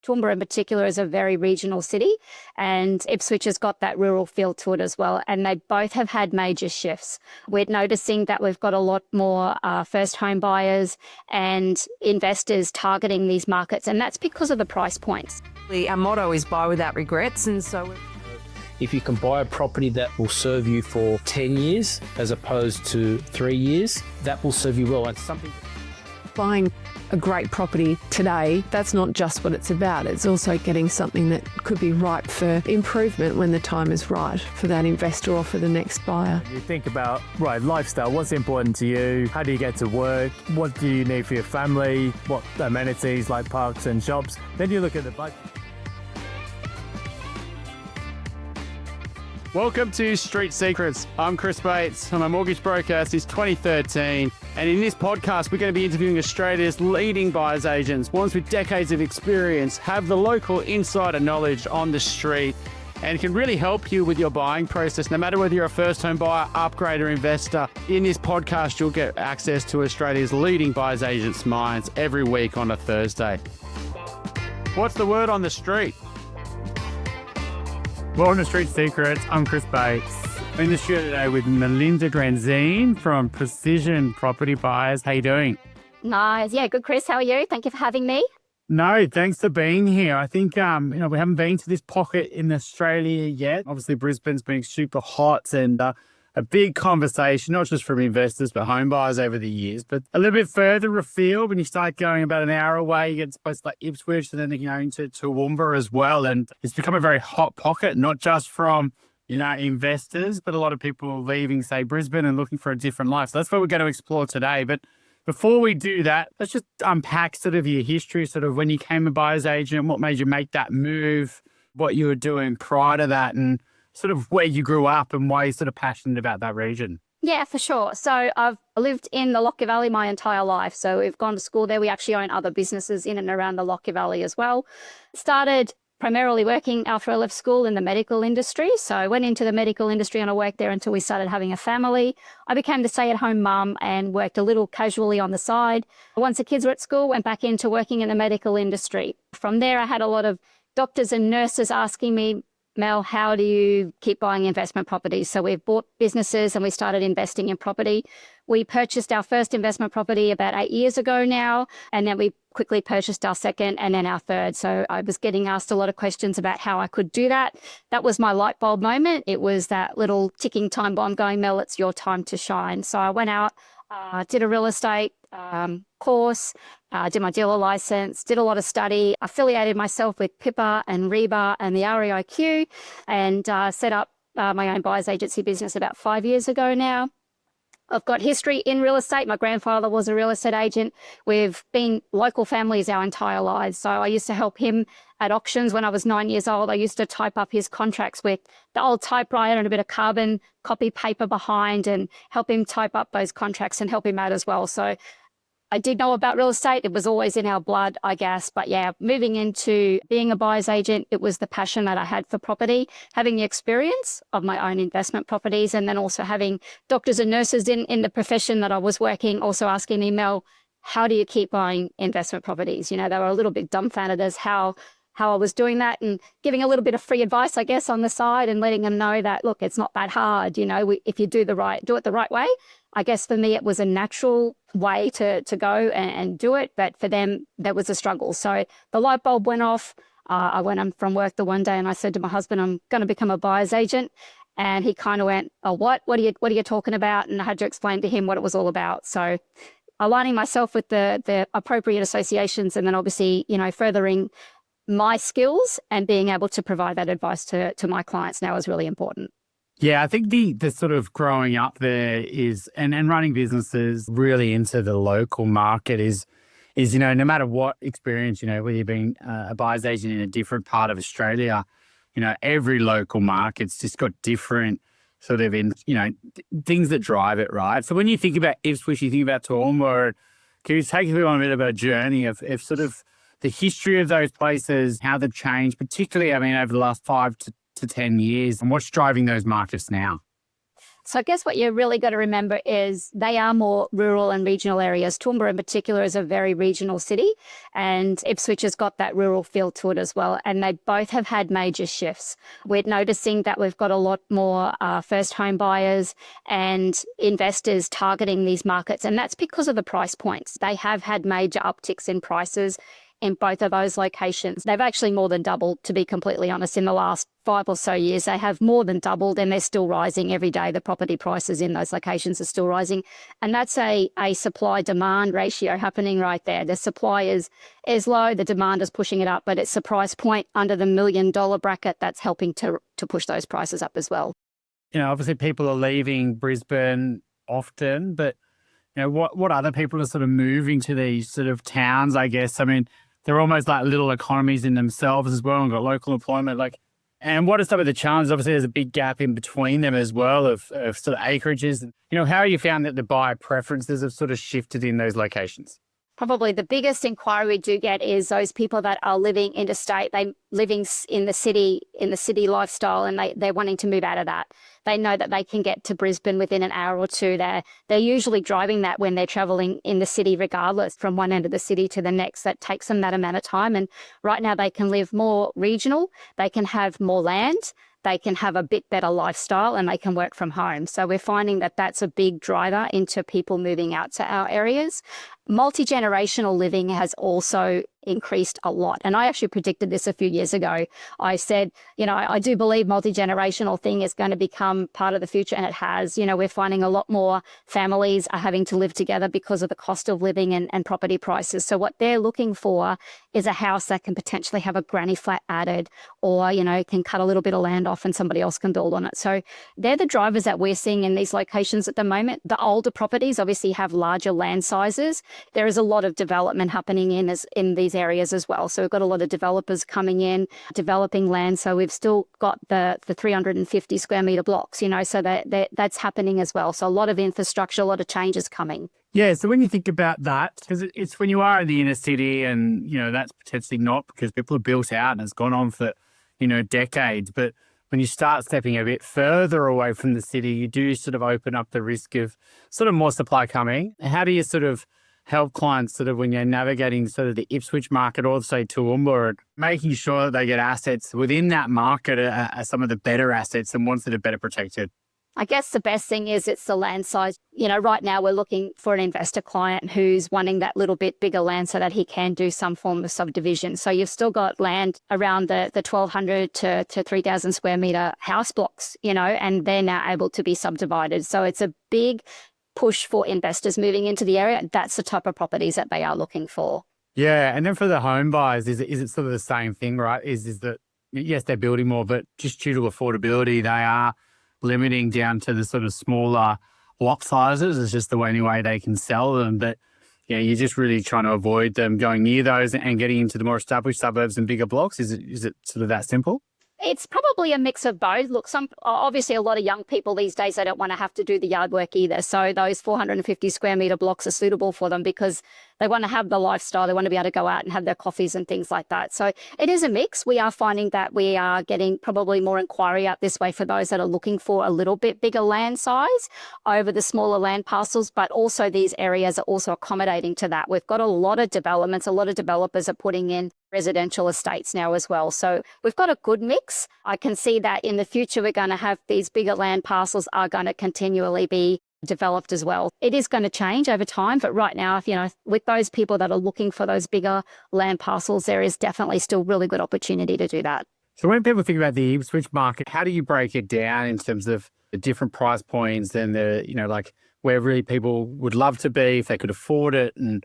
Toowoomba in particular is a very regional city, and Ipswich has got that rural feel to it as well. And they both have had major shifts. We're noticing that we've got a lot more first home buyers and investors targeting these markets, and that's because of the price points. Our motto is buy without regrets, and so if you can buy a property that will serve you for 10 years as opposed to 3 years, that will serve you well. It's something. Buying a great property today, that's not just what it's about. It's also getting something that could be ripe for improvement when the time is right for that investor or for the next buyer. You think about, right, lifestyle, what's important to you? How do you get to work? What do you need for your family? What amenities like parks and shops? Then you look at the budget. Welcome to Street Secrets. I'm Chris Bates. I'm a mortgage broker since 2013. And in this podcast, we're going to be interviewing Australia's leading buyer's agents, ones with decades of experience, have the local insider knowledge on the street, and can really help you with your buying process, no matter whether you're a first home buyer, upgrade, or investor. In this podcast, you'll get access to Australia's leading buyer's agents' minds every week on a Thursday. What's the word on the street? Welcome to Street Secrets. I'm Chris Bates. I'm in the studio today with Melinda Granzien from Precision Property Buyers. How you doing? Nice. Yeah, good, Chris. How are you? Thank you for having me. No, thanks for being here. I think, we haven't been to this pocket in Australia yet. Obviously, Brisbane's been super hot and a big conversation, not just from investors, but home buyers over the years. But a little bit further afield, when you start going about an hour away, you get to places like Ipswich and then into Toowoomba as well. And it's become a very hot pocket, not just from, investors, but a lot of people leaving, say, Brisbane and looking for a different life. So that's what we're going to explore today. But before we do that, let's just unpack sort of your history, sort of when you became a buyer's agent, what made you make that move, what you were doing prior to that, and sort of where you grew up and why you're sort of passionate about that region. Yeah, for sure. So I've lived in the Lockyer Valley my entire life. So we've gone to school there. We actually own other businesses in and around the Lockyer Valley as well. Started primarily working after I left school in the medical industry. So I went into the medical industry and I worked there until we started having a family. I became the stay-at-home mum and worked a little casually on the side. Once the kids were at school, went back into working in the medical industry. From there, I had a lot of doctors and nurses asking me, Mel, how do you keep buying investment properties? So we've bought businesses and we started investing in property. We purchased our first investment property about 8 years ago now, and then we quickly purchased our second and then our third. So I was getting asked a lot of questions about how I could do that. That was my light bulb moment. It was that little ticking time bomb going, Mel, it's your time to shine. So I went out, did a real estate course, did my dealer license, did a lot of study, affiliated myself with Pippa and Reba and the REIQ, and set up my own buyer's agency business about 5 years ago now. I've got history in real estate. My grandfather was a real estate agent. We've been local families our entire lives. So I used to help him at auctions when I was 9 years old. I used to type up his contracts with the old typewriter and a bit of carbon copy paper behind and help him type up those contracts and help him out as well. So I did know about real estate. It was always in our blood, I guess. But yeah, moving into being a buyer's agent, it was the passion that I had for property, having the experience of my own investment properties, and then also having doctors and nurses in the profession that I was working, also asking me, Mel, how do you keep buying investment properties? They were a little bit dumbfounded as how I was doing that, and giving a little bit of free advice, I guess, on the side, and letting them know that, look, it's not that hard. If you do it the right way. I guess for me, it was a natural way to go and do it. But for them, that was a struggle. So the light bulb went off. I went home from work the one day and I said to my husband, I'm going to become a buyer's agent. And he kind of went, oh, what are you talking about? And I had to explain to him what it was all about. So aligning myself with the appropriate associations, and then obviously, furthering my skills and being able to provide that advice to my clients now is really important. Yeah, I think the sort of growing up there is, and running businesses really into the local market is, no matter what experience, whether you've been a buyer's agent in a different part of Australia, every local market's just got different sort of things that drive it, right? So when you think about Ipswich, you think about Toowoomba, can you take people on a bit of a journey of sort of the history of those places, how they've changed, particularly, over the last 5 to 10 years, and what's driving those markets now? So I guess what you really got to remember is they are more rural and regional areas. Toowoomba in particular is a very regional city, and Ipswich has got that rural feel to it as well. And they both have had major shifts. We're noticing that we've got a lot more first home buyers and investors targeting these markets. And that's because of the price points. They have had major upticks in prices in both of those locations. They've actually more than doubled, to be completely honest, in the last 5 or so years. They have more than doubled, and they're still rising every day. The property prices in those locations are still rising. And that's a supply-demand ratio happening right there. The supply is low, the demand is pushing it up, but it's the price point under the $1 million bracket that's helping to push those prices up as well. Obviously people are leaving Brisbane often, but what other people are sort of moving to these sort of towns, I guess? I mean, they're almost like little economies in themselves as well, and got local employment. And what are some of the challenges? Obviously, there's a big gap in between them as well of sort of acreages. How have you found that the buyer preferences have sort of shifted in those locations? Probably the biggest inquiry we do get is those people that are living interstate, they living in the city lifestyle, and they're wanting to move out of that. They know that they can get to Brisbane within an hour or two. They're usually driving that when they're travelling in the city regardless, from one end of the city to the next. That takes them that amount of time. And right now they can live more regional, they can have more land, they can have a bit better lifestyle, and they can work from home. So we're finding that that's a big driver into people moving out to our areas. Multi-generational living has also increased a lot. And I actually predicted this a few years ago. I said, I do believe multi-generational thing is going to become part of the future, and it has. We're finding a lot more families are having to live together because of the cost of living and property prices. So what they're looking for is a house that can potentially have a granny flat added, or, can cut a little bit of land off and somebody else can build on it. So they're the drivers that we're seeing in these locations at the moment. The older properties obviously have larger land sizes. There is a lot of development happening in these areas as well. So we've got a lot of developers coming in, developing land. So we've still got the 350 square metre blocks, so that's happening as well. So a lot of infrastructure, a lot of changes coming. Yeah, so when you think about that, because it's when you are in the inner city and, that's potentially not because people are built out and it's gone on for, decades. But when you start stepping a bit further away from the city, you do sort of open up the risk of sort of more supply coming. How do you sort of help clients sort of when you're navigating sort of the Ipswich market or say Toowoomba, making sure that they get assets within that market are some of the better assets and ones that are better protected? I guess the best thing is it's the land size. Right now we're looking for an investor client who's wanting that little bit bigger land so that he can do some form of subdivision. So you've still got land around the 1,200 to 3,000 square metre house blocks, and they're now able to be subdivided. So it's a big push for investors moving into the area. That's the type of properties that they are looking for. Yeah, and then for the home buyers, is it sort of the same thing, right? Is that, yes, they're building more, but just due to affordability, they are limiting down to the sort of smaller lot sizes. It's just the only way they can sell them. But you're just really trying to avoid them going near those and getting into the more established suburbs and bigger blocks. Is it sort of that simple? It's probably a mix of both. Look, obviously a lot of young people these days, they don't want to have to do the yard work either. So those 450 square metre blocks are suitable for them because they want to have the lifestyle. They want to be able to go out and have their coffees and things like that. So it is a mix. We are finding that we are getting probably more inquiry out this way for those that are looking for a little bit bigger land size over the smaller land parcels, but also these areas are also accommodating to that. We've got a lot of developments. A lot of developers are putting in residential estates now as well. So we've got a good mix. I can see that in the future, we're going to have these bigger land parcels are going to continually be developed as well. It is going to change over time, but right now, with those people that are looking for those bigger land parcels, there is definitely still really good opportunity to do that. So when people think about the Ipswich market, how do you break it down in terms of the different price points and where really people would love to be if they could afford it? And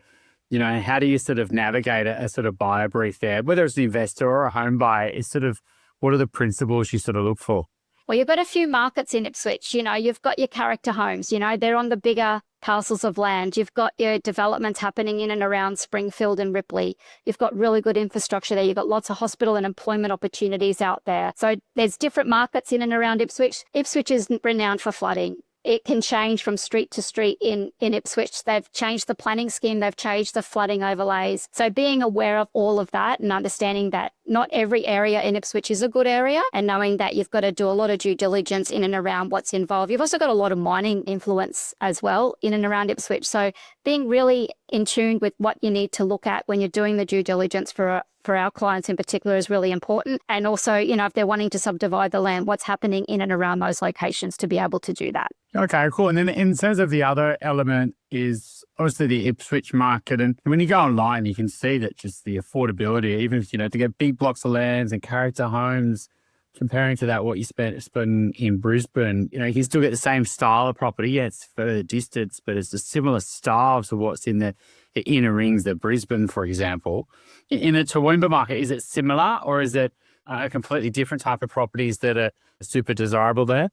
how do you sort of navigate a sort of buyer brief there, whether it's an investor or a home buyer? Is sort of what are the principles you sort of look for? Well, you've got a few markets in Ipswich. You've got your character homes. They're on the bigger parcels of land. You've got your developments happening in and around Springfield and Ripley. You've got really good infrastructure there. You've got lots of hospital and employment opportunities out there. So there's different markets in and around Ipswich. Ipswich is renowned for flooding. it can change from street to street in Ipswich. They've changed the planning scheme. They've changed the flooding overlays. So being aware of all of that and understanding that not every area in Ipswich is a good area, and knowing that you've got to do a lot of due diligence in and around what's involved. You've also got a lot of mining influence as well in and around Ipswich. So being really in tune with what you need to look at when you're doing the due diligence for our clients in particular is really important. And also, if they're wanting to subdivide the land, what's happening in and around those locations to be able to do that. Okay, cool. And then in terms of the other element is obviously the Ipswich market. And when you go online, you can see that just the affordability, even if, to get big blocks of lands and character homes, comparing to that what you spent in Brisbane, you can still get the same style of property. Yeah, it's further distance, but it's a similar style to what's in the inner rings of Brisbane, for example. In the Toowoomba market, is it similar, or is it a completely different type of properties that are super desirable there?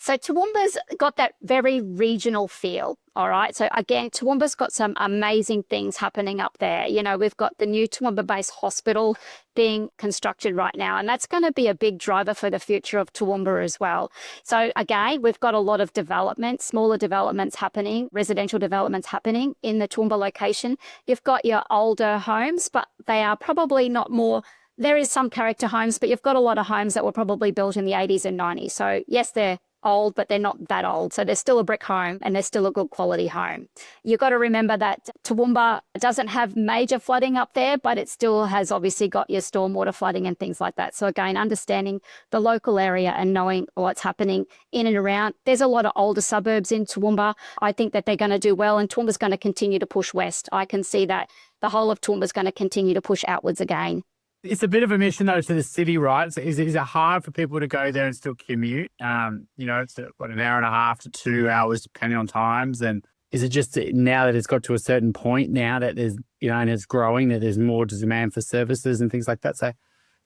So Toowoomba's got that very regional feel, all right? So again, Toowoomba's got some amazing things happening up there. We've got the new Toowoomba-based hospital being constructed right now, and that's going to be a big driver for the future of Toowoomba as well. So again, we've got a lot of development, smaller developments happening, residential developments happening in the Toowoomba location. You've got your older homes, but they are probably not more. There is some character homes, but you've got a lot of homes that were probably built in the 80s and 90s. So yes, they're old, but they're not that old. So they're still a brick home and they're still a good quality home. You've got to remember that Toowoomba doesn't have major flooding up there, but it still has obviously got your stormwater flooding and things like that. So again, understanding the local area and knowing what's happening in and around. There's a lot of older suburbs in Toowoomba. I think that they're going to do well, and Toowoomba's going to continue to push west. I can see that the whole of Toowoomba's going to continue to push outwards again. It's a bit of a mission, though, to the city, right? So is it hard for people to go there and still commute? It's an hour and a half to 2 hours, depending on times. And is it just now that it's got to a certain point now that there's, and it's growing, that there's more demand for services and things like that? So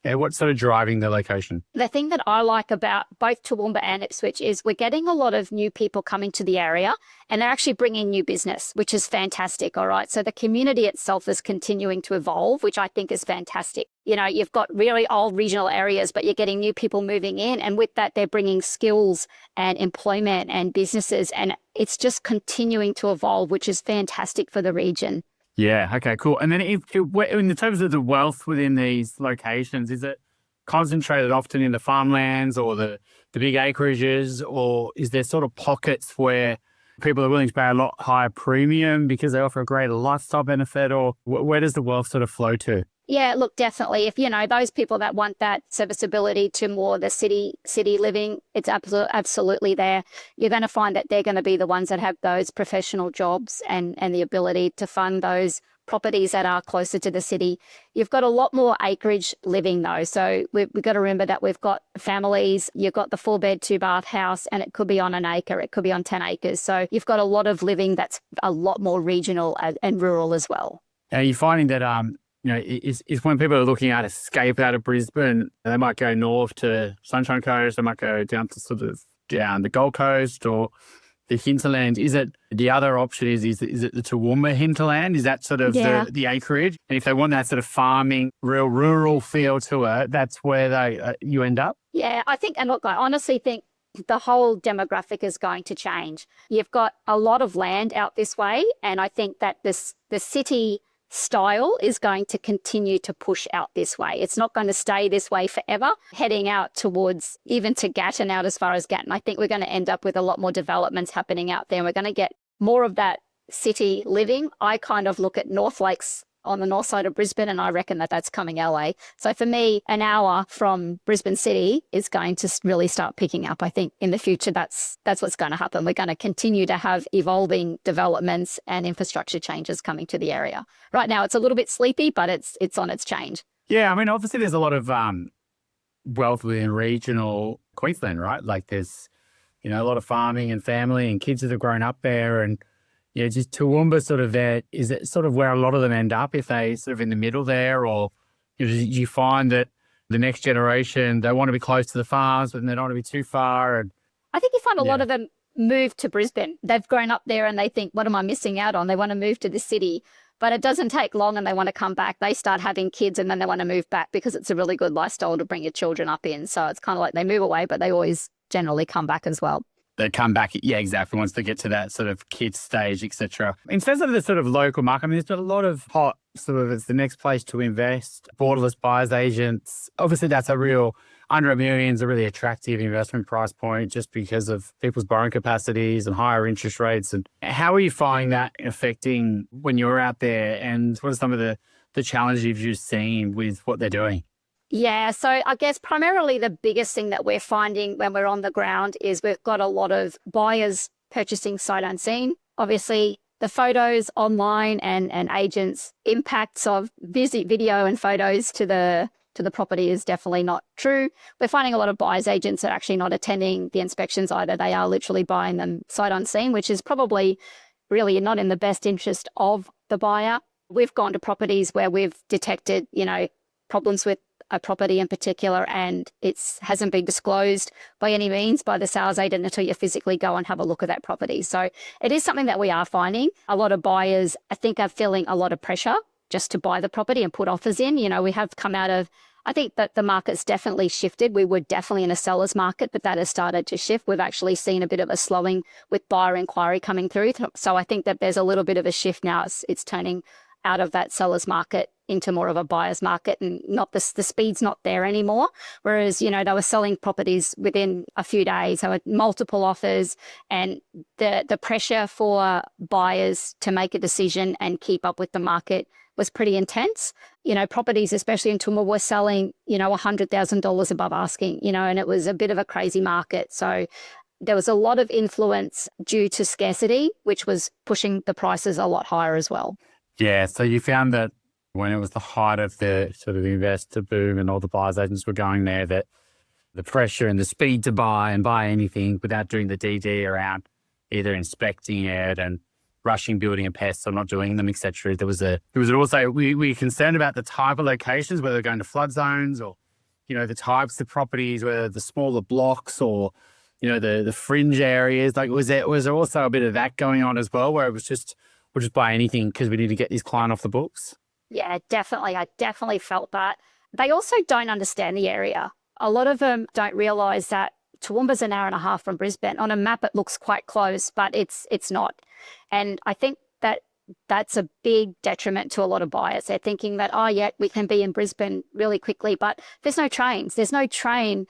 what's sort of driving the location? The thing that I like about both Toowoomba and Ipswich is we're getting a lot of new people coming to the area, and they're actually bringing new business, which is fantastic, all right? So the community itself is continuing to evolve, which I think is fantastic. You've got really old regional areas, but you're getting new people moving in, and with that, they're bringing skills and employment and businesses, and it's just continuing to evolve, which is fantastic for the region. Yeah. Okay, cool. And then in terms of the wealth within these locations, is it concentrated often in the farmlands or the big acreages, or is there sort of pockets where people are willing to pay a lot higher premium because they offer a greater lifestyle benefit, or where does the wealth sort of flow to? Yeah, look, definitely. If, those people that want that serviceability to more the city living, it's absolutely there. You're going to find that they're going to be the ones that have those professional jobs and the ability to fund those properties that are closer to the city. You've got a lot more acreage living, though. So we've got to remember that we've got families. You've got the 4-bed, 2-bath house, and it could be on an acre. It could be on 10 acres. So you've got a lot of living that's a lot more regional and rural as well. Are you finding that is when people are looking at escape out of Brisbane, they might go north to Sunshine Coast, they might go down to sort of down the Gold Coast or the hinterland. Is it the other option is it the Toowoomba hinterland? Is that sort of the acreage? And if they want that sort of farming, real rural feel to it, that's where you end up? Yeah, I think, and look, I honestly think the whole demographic is going to change. You've got a lot of land out this way, and I think that the city style is going to continue to push out this way. It's not going to stay this way forever, heading out towards even to Gatton, out as far as Gatton. I think we're going to end up with a lot more developments happening out there, and we're going to get more of that city living. I kind of look at North Lakes on the north side of Brisbane, and I reckon that that's coming LA. So for me, an hour from Brisbane City is going to really start picking up. I think in the future, that's what's going to happen. We're going to continue to have evolving developments and infrastructure changes coming to the area. Right now, it's a little bit sleepy, but it's on its change. Yeah, I mean, obviously there's a lot of wealth within regional Queensland, right? Like there's, a lot of farming and family and kids that have grown up there, and just Toowoomba sort of there, is it sort of where a lot of them end up if they sort of in the middle there, or do you find that the next generation, they want to be close to the farms, but they don't want to be too far? And I think you find a lot of them move to Brisbane. They've grown up there and they think, what am I missing out on? They want to move to the city, but it doesn't take long and they want to come back. They start having kids and then they want to move back because it's a really good lifestyle to bring your children up in. So it's kind of like they move away, but they always generally come back as well. they come back. Yeah, exactly. Once they get to that sort of kid stage, etc. In terms of the sort of local market, I mean, there's been a lot of hot sort of, it's the next place to invest, borderless buyers agents. Obviously, that's a real, under $1 million is a really attractive investment price point just because of people's borrowing capacities and higher interest rates. And how are you finding that affecting when you're out there? And what are some of the challenges you've seen with what they're doing? Yeah, so I guess primarily the biggest thing that we're finding when we're on the ground is we've got a lot of buyers purchasing sight unseen. Obviously, the photos online and agents' impacts of video and photos to the property is definitely not true. We're finding a lot of buyers agents are actually not attending the inspections either. They are literally buying them sight unseen, which is probably really not in the best interest of the buyer. We've gone to properties where we've detected, problems with a property in particular, and it hasn't been disclosed by any means by the sales agent until you physically go and have a look at that property. So it is something that we are finding. A lot of buyers, I think, are feeling a lot of pressure just to buy the property and put offers in. We have come out of, I think that the market's definitely shifted. We were definitely in a seller's market, but that has started to shift. We've actually seen a bit of a slowing with buyer inquiry coming through. So I think that there's a little bit of a shift now. It's turning out of that seller's market into more of a buyer's market, and not the speed's not there anymore. Whereas, they were selling properties within a few days. There were multiple offers, and the pressure for buyers to make a decision and keep up with the market was pretty intense. Properties, especially in Toowoomba, were selling, $100,000 above asking, and it was a bit of a crazy market. So there was a lot of influence due to scarcity, which was pushing the prices a lot higher as well. Yeah, so you found that when it was the height of the sort of investor boom and all the buyers agents were going there, that the pressure and the speed to buy and buy anything without doing the DD around either inspecting it and rushing building and pests or not doing them, etc. There was also, we were concerned about the type of locations, whether they're going to flood zones or, the types of properties, whether the smaller blocks or, the fringe areas. Like, was there also a bit of that going on as well, where it was just, we'll just buy anything because we need to get this client off the books? Yeah, definitely. I definitely felt that. They also don't understand the area. A lot of them don't realise that Toowoomba's an hour and a half from Brisbane. On a map, it looks quite close, but it's not. And I think that that's a big detriment to a lot of buyers. They're thinking that, we can be in Brisbane really quickly, but there's no trains. There's no train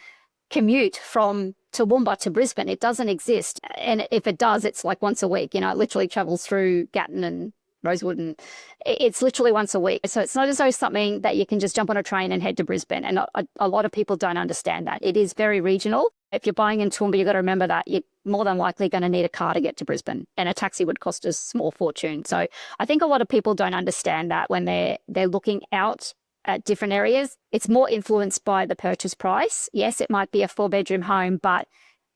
commute from Toowoomba to Brisbane. It doesn't exist. And if it does, it's like once a week. It literally travels through Gatton and Rosewood, and it's literally once a week. So it's not as though something that you can just jump on a train and head to Brisbane. And a lot of people don't understand that. It is very regional. If you're buying in Toowoomba, you've got to remember that you're more than likely going to need a car to get to Brisbane, and a taxi would cost a small fortune. So I think a lot of people don't understand that when they're looking out at different areas. It's more influenced by the purchase price. Yes, it might be a 4-bedroom home, but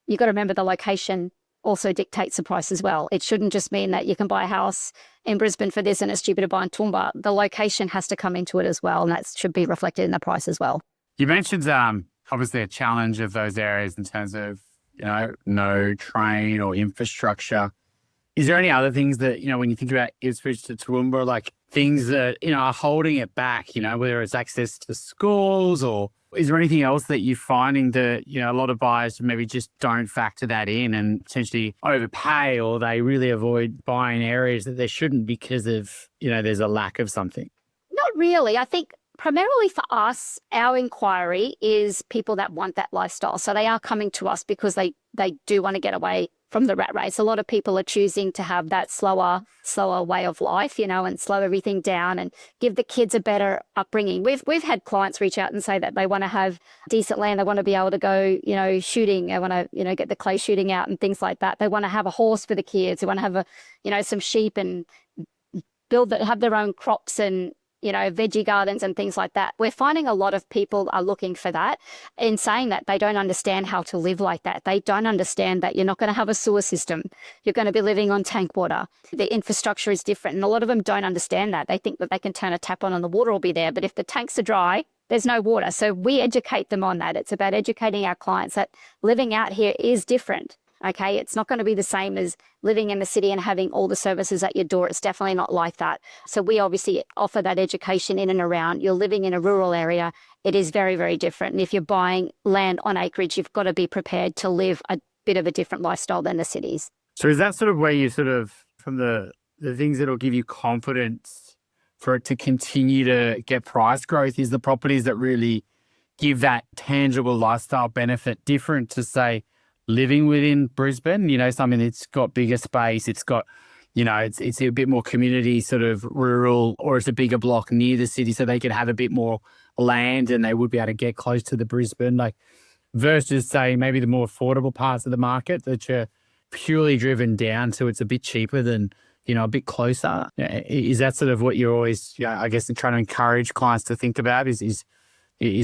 you've got to remember the location also dictates the price as well. It shouldn't just mean that you can buy a house in Brisbane for this and it's cheaper to buy in Toowoomba. The location has to come into it as well, and that should be reflected in the price as well. You mentioned obviously a challenge of those areas in terms of, no train or infrastructure. Is there any other things that, when you think about Ipswich to Toowoomba, like things that, are holding it back, whether it's access to schools, or is there anything else that you're finding that, a lot of buyers maybe just don't factor that in and potentially overpay, or they really avoid buying areas that they shouldn't because of, there's a lack of something? Not really. I think primarily for us, our inquiry is people that want that lifestyle. So they are coming to us because they do want to get away from the rat race. A lot of people are choosing to have that slower way of life, and slow everything down and give the kids a better upbringing. We've had clients reach out and say that they want to have decent land. They want to be able to go, shooting. They want to, get the clay shooting out and things like that. They want to have a horse for the kids. They want to have some sheep and have their own crops and, veggie gardens and things like that. We're finding a lot of people are looking for that. In saying that, they don't understand how to live like that. They don't understand that you're not going to have a sewer system. You're going to be living on tank water. The infrastructure is different. And a lot of them don't understand that. They think that they can turn a tap on and the water will be there. But if the tanks are dry, there's no water. So we educate them on that. It's about educating our clients that living out here is different. Okay, it's not going to be the same as living in the city and having all the services at your door. It's definitely not like that. So we obviously offer that education in and around. You're living in a rural area. It is very, very different. And if you're buying land on acreage, you've got to be prepared to live a bit of a different lifestyle than the cities. So is that sort of where you sort of, from the things that'll give you confidence for it to continue to get price growth, is the properties that really give that tangible lifestyle benefit, different to, say, living within Brisbane, something that's got bigger space, it's got, it's a bit more community, sort of rural, or it's a bigger block near the city, so they can have a bit more land and they would be able to get close to the Brisbane, like, versus, say, maybe the more affordable parts of the market that you're purely driven down to, it's a bit cheaper than, a bit closer. Is that sort of what you're always, I guess, trying to encourage clients to think about, is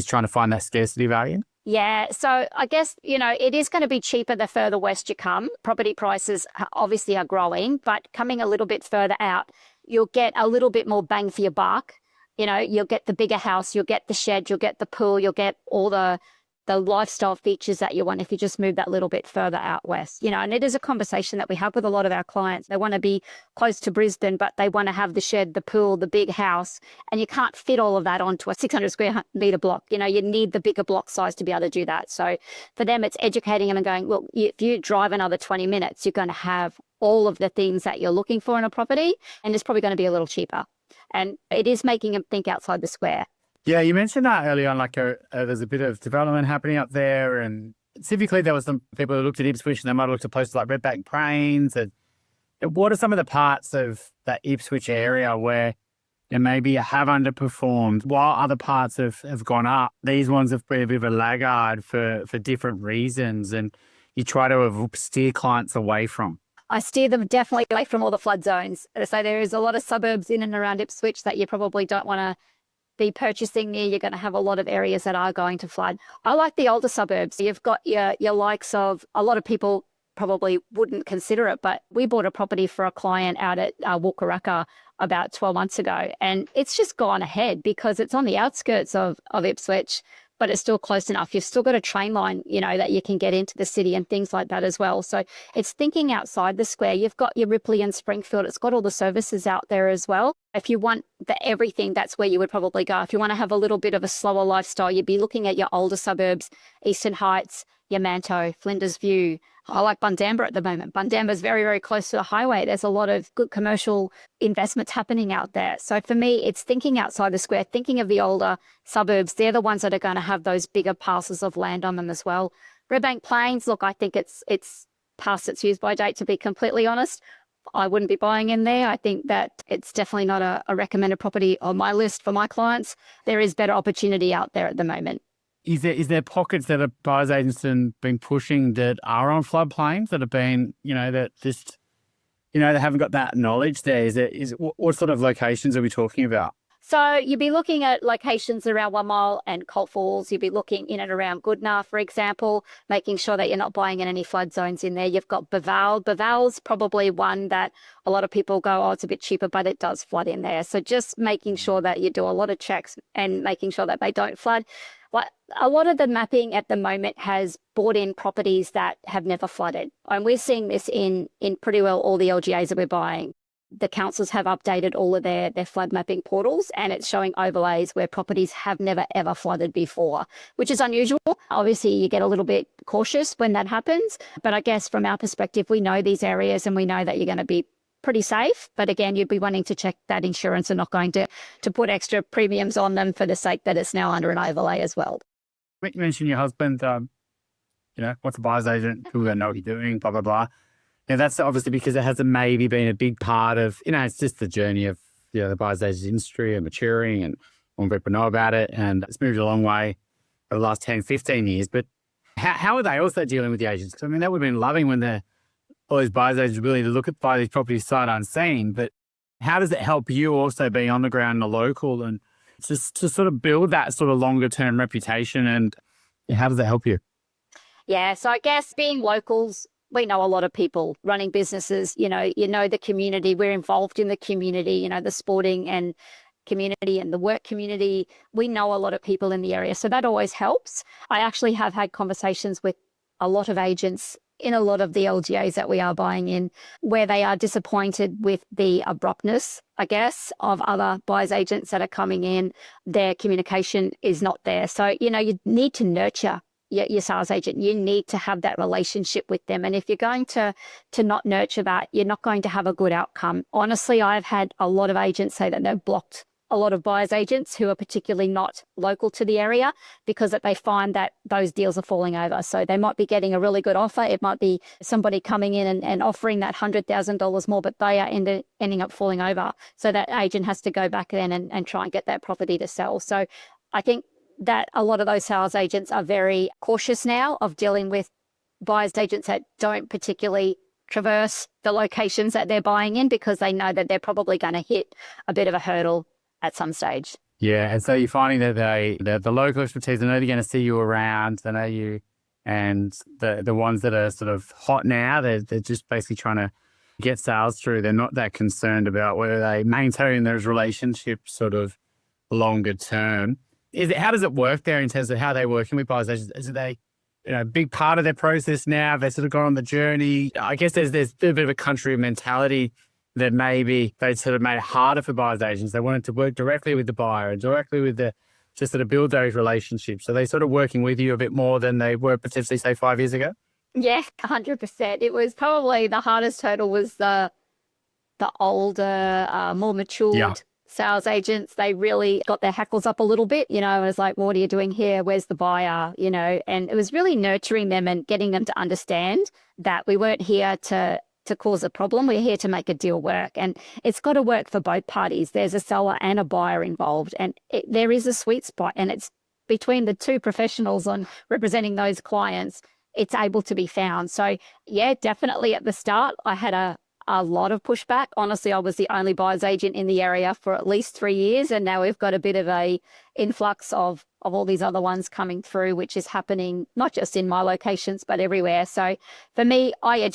trying to find that scarcity value? Yeah, so I guess, it is going to be cheaper the further west you come. Property prices obviously are growing, but coming a little bit further out, you'll get a little bit more bang for your buck. You'll get the bigger house, you'll get the shed, you'll get the pool, you'll get all the lifestyle features that you want if you just move that little bit further out west. And it is a conversation that we have with a lot of our clients. They want to be close to Brisbane, but they want to have the shed, the pool, the big house, and you can't fit all of that onto a 600 square metre block. You need the bigger block size to be able to do that. So for them, it's educating them and going, look, if you drive another 20 minutes, you're going to have all of the things that you're looking for in a property, and it's probably going to be a little cheaper. And it is making them think outside the square. Yeah, you mentioned that early on, like there's a bit of development happening up there, and typically there was some people who looked at Ipswich and they might have looked at places like Redbank Plains. And what are some of the parts of that Ipswich area where maybe you have underperformed while other parts have gone up? These ones have been a bit of a laggard for different reasons, and you try to steer clients away from. I steer them definitely away from all the flood zones. So there is a lot of suburbs in and around Ipswich that you probably don't want to be purchasing near. You're going to have a lot of areas that are going to flood. I like the older suburbs. You've got your likes of, a lot of people probably wouldn't consider it, but we bought a property for a client out at Walkaraka about 12 months ago, and it's just gone ahead because it's on the outskirts of Ipswich, but it's still close enough. You've still got a train line, that you can get into the city and things like that as well. So it's thinking outside the square. You've got your Ripley and Springfield. It's got all the services out there as well. If you want everything, that's where you would probably go. If you want to have a little bit of a slower lifestyle, you'd be looking at your older suburbs, Eastern Heights, Yamanto, Flinders View. I like Bundamba at the moment. Bundamba is very, very close to the highway. There's a lot of good commercial investments happening out there. So for me, it's thinking outside the square, thinking of the older suburbs. They're the ones that are going to have those bigger parcels of land on them as well. Redbank Plains, look, I think it's past its use-by date, to be completely honest. I wouldn't be buying in there. I think that it's definitely not a recommended property on my list for my clients. There is better opportunity out there at the moment. Is there pockets that a buyer's agents have been pushing that are on floodplains that have been, that just, they haven't got that knowledge there? What sort of locations are we talking about? So you'd be looking at locations around 1 Mile and Colt Falls. You'd be looking in and around Goodna, for example, making sure that you're not buying in any flood zones in there. You've got Beval. Beval's probably one that a lot of people go, oh, it's a bit cheaper, but it does flood in there. So just making sure that you do a lot of checks and making sure that they don't flood. But a lot of the mapping at the moment has bought in properties that have never flooded. And we're seeing this in pretty well all the LGAs that we're buying. The councils have updated all of their flood mapping portals, and it's showing overlays where properties have never, ever flooded before, which is unusual. Obviously, you get a little bit cautious when that happens. But I guess from our perspective, we know these areas and we know that you're going to be pretty safe. But again, you'd be wanting to check that insurance and not going to put extra premiums on them for the sake that it's now under an overlay as well. You mentioned your husband, what's a buyer's agent? Who don't know what you're doing, blah, blah, blah. And that's obviously because it hasn't maybe been a big part of, it's just the journey of, the buyer's agent industry and maturing, and more people know about it. And it's moved a long way over the last 10, 15 years. But how are they also dealing with the agents? Because, that would have been loving when all these buyer's agents are willing to buy these properties sight unseen. But how does it help you also be on the ground in the local and just to sort of build that sort of longer term reputation? And how does that help you? Yeah, so I guess being locals, we know a lot of people running businesses, you know the community, we're involved in the community, the sporting and community and the work community. We know a lot of people in the area, so that always helps. I actually have had conversations with a lot of agents in a lot of the LGAs that we are buying in, where they are disappointed with the abruptness, I guess, of other buyers agents that are coming in. Their communication is not there. So, you need to nurture your sales agent. You need to have that relationship with them. And if you're going to not nurture that, you're not going to have a good outcome. Honestly, I've had a lot of agents say that they've blocked a lot of buyers agents who are particularly not local to the area because that they find that those deals are falling over. So they might be getting a really good offer. It might be somebody coming in and offering that $100,000 more, but they are ending up falling over. So that agent has to go back then and try and get that property to sell. So I think that a lot of those sales agents are very cautious now of dealing with buyers agents that don't particularly traverse the locations that they're buying in because they know that they're probably going to hit a bit of a hurdle at some stage. Yeah, and so you're finding that the local expertise, they know they're going to see you around, they know you, and the ones that are sort of hot now, they're just basically trying to get sales through. They're not that concerned about whether they maintain those relationships sort of longer term. How does it work there in terms of how they're working with buyers agents? Is it a big part of their process now? They've sort of gone on the journey. I guess there's a bit of a country mentality that maybe they sort of made it harder for buyers agents. They wanted to work directly with the buyer and directly with to sort of build those relationships. So they sort of working with you a bit more than they were potentially, say, 5 years ago? Yeah, 100%. It was probably the hardest hurdle was the older, more matured sales agents. They really got their hackles up a little bit. It was like, well, what are you doing here? Where's the buyer? And it was really nurturing them and getting them to understand that we weren't here to cause a problem. We're here to make a deal work, and it's got to work for both parties. There's a seller and a buyer involved, and there is a sweet spot, and it's between the two professionals on representing those clients, it's able to be found. So yeah, definitely at the start, I had a lot of pushback. Honestly, I was the only buyer's agent in the area for at least 3 years, and now we've got a bit of a influx of all these other ones coming through, which is happening not just in my locations, but everywhere. So for me, I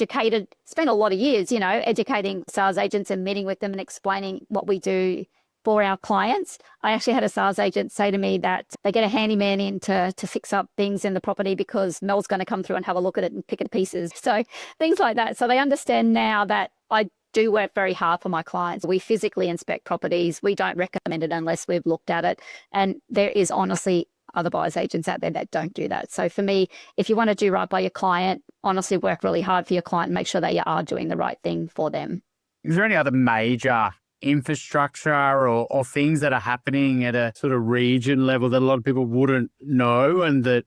spent a lot of years, educating sales agents and meeting with them and explaining what we do for our clients. I actually had a sales agent say to me that they get a handyman in to fix up things in the property because Mel's going to come through and have a look at it and pick it to pieces. So things like that. So they understand now that I do work very hard for my clients. We physically inspect properties. We don't recommend it unless we've looked at it. And there is honestly other buyers agents out there that don't do that. So for me, if you want to do right by your client, honestly work really hard for your client and make sure that you are doing the right thing for them. Is there any other major infrastructure or things that are happening at a sort of region level that a lot of people wouldn't know and that,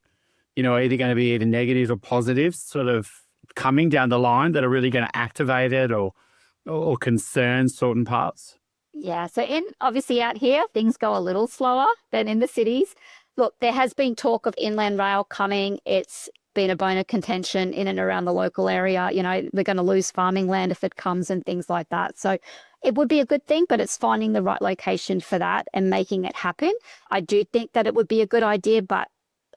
are either going to be either negatives or positives sort of coming down the line that are really going to activate it or concern certain parts? Yeah, so obviously out here, things go a little slower than in the cities. Look, there has been talk of inland rail coming. It's been a bone of contention in and around the local area. We're going to lose farming land if it comes and things like that. So it would be a good thing, but it's finding the right location for that and making it happen. I do think that it would be a good idea, but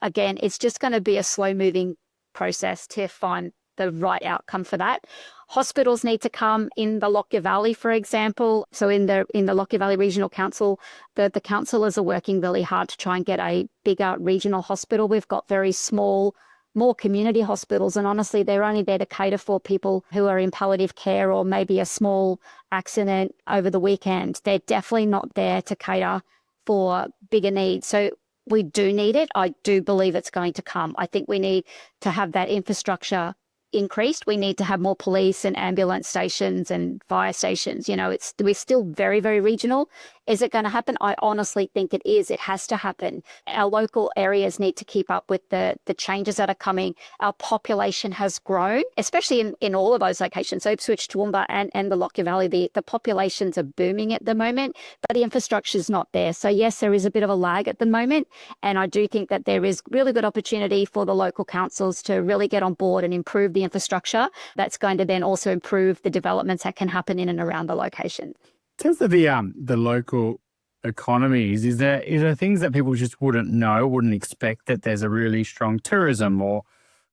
again, it's just going to be a slow-moving process to find the right outcome for that. Hospitals need to come in the Lockyer Valley, for example. So in the Lockyer Valley Regional Council, the councillors are working really hard to try and get a bigger regional hospital. We've got very small, more community hospitals, and honestly, they're only there to cater for people who are in palliative care or maybe a small accident over the weekend. They're definitely not there to cater for bigger needs. So we do need it. I do believe it's going to come. I think we need to have that infrastructure increased. We need to have more police and ambulance stations and fire stations. We're still very, very regional. Is it going to happen? I honestly think it is. It has to happen. Our local areas need to keep up with the changes that are coming. Our population has grown, especially in all of those locations. So Ipswich, Toowoomba and the Lockyer Valley, the populations are booming at the moment, but the infrastructure is not there. So yes, there is a bit of a lag at the moment. And I do think that there is really good opportunity for the local councils to really get on board and improve the infrastructure. That's going to then also improve the developments that can happen in and around the location. In terms of the local economies, is there things that people just wouldn't know, wouldn't expect that there's a really strong tourism, or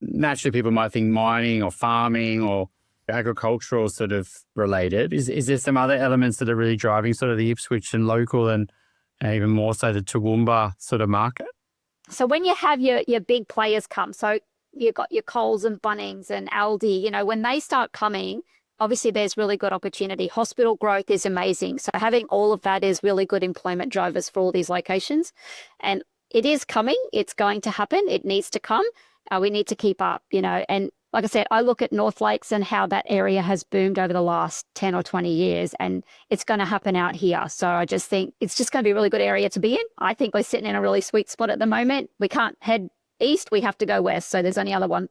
naturally people might think mining or farming or agricultural sort of related? Is there some other elements that are really driving sort of the Ipswich and local and even more so the Toowoomba sort of market? So when you have your big players come, so you've got your Coles and Bunnings and Aldi, when they start coming, obviously there's really good opportunity. Hospital growth is amazing. So having all of that is really good employment drivers for all these locations. And it is coming. It's going to happen. It needs to come. We need to keep up, and like I said, I look at North Lakes and how that area has boomed over the last 10 or 20 years, and it's going to happen out here. So I just think it's just going to be a really good area to be in. I think we're sitting in a really sweet spot at the moment. We can't head east. We have to go west. So there's only one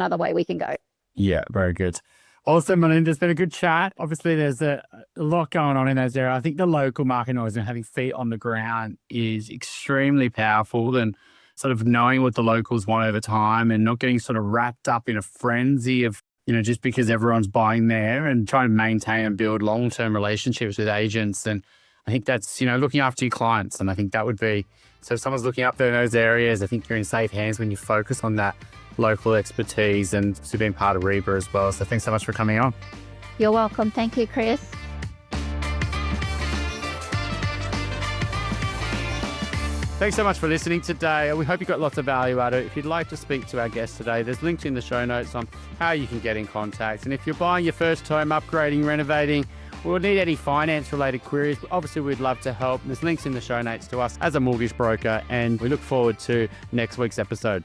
other way we can go. Yeah, very good. Also, Melinda, it's been a good chat. Obviously, there's a lot going on in those areas. I think the local market noise and having feet on the ground is extremely powerful, and sort of knowing what the locals want over time and not getting sort of wrapped up in a frenzy of, just because everyone's buying there, and trying to maintain and build long-term relationships with agents. And I think that's, looking after your clients. And I think that would be, so if someone's looking up there in those areas, I think you're in safe hands when you focus on that local expertise and to being part of Reba as well. So thanks so much for coming on. You're welcome. Thank you, Chris. Thanks so much for listening today. We hope you got lots of value out of it. If you'd like to speak to our guest today, there's links in the show notes on how you can get in contact. And if you're buying your first home, upgrading, renovating, or need any finance-related queries, obviously we'd love to help. There's links in the show notes to us as a mortgage broker, and we look forward to next week's episode.